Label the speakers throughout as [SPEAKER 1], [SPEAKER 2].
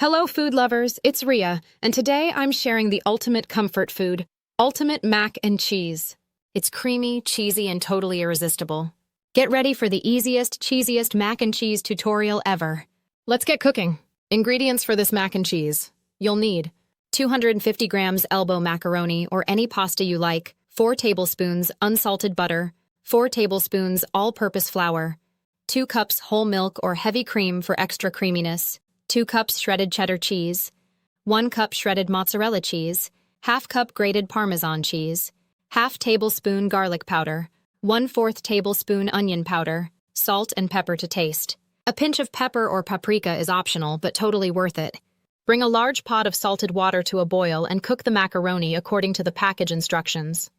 [SPEAKER 1] Hello, food lovers. It's Ria, and today I'm sharing the ultimate comfort food, ultimate mac and cheese. It's creamy, cheesy, and totally irresistible. Get ready for the easiest, cheesiest mac and cheese tutorial ever. Let's get cooking. Ingredients for this mac and cheese. You'll need 250 grams elbow macaroni or any pasta you like, 4 tablespoons unsalted butter, 4 tablespoons all-purpose flour, 2 cups whole milk or heavy cream for extra creaminess, 2 cups shredded cheddar cheese, 1 cup shredded mozzarella cheese, half cup grated Parmesan cheese, half tablespoon garlic powder, 1/4 tablespoon onion powder, salt and pepper to taste. A pinch of pepper or paprika is optional, but totally worth it. Bring a large pot of salted water to a boil and cook the macaroni according to the package instructions.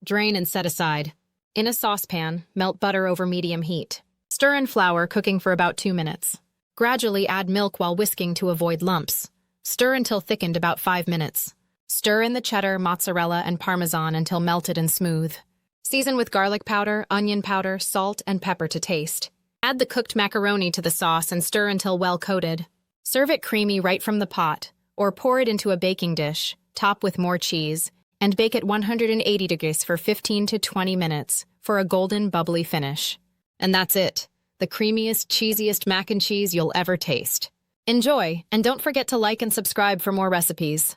[SPEAKER 1] Drain and set aside. In a saucepan, melt butter over medium heat. Stir in flour, cooking for about 2 minutes. Gradually add milk while whisking to avoid lumps. Stir until thickened about 5 minutes. Stir in the cheddar, mozzarella, and Parmesan until melted and smooth. Season with garlic powder, onion powder, salt, and pepper to taste. Add the cooked macaroni to the sauce and stir until well coated. Serve it creamy right from the pot, or pour it into a baking dish, top with more cheese, and bake at 180 degrees for 15 to 20 minutes for a golden, bubbly finish. And that's it. The creamiest, cheesiest mac and cheese you'll ever taste. Enjoy, and don't forget to like and subscribe for more recipes.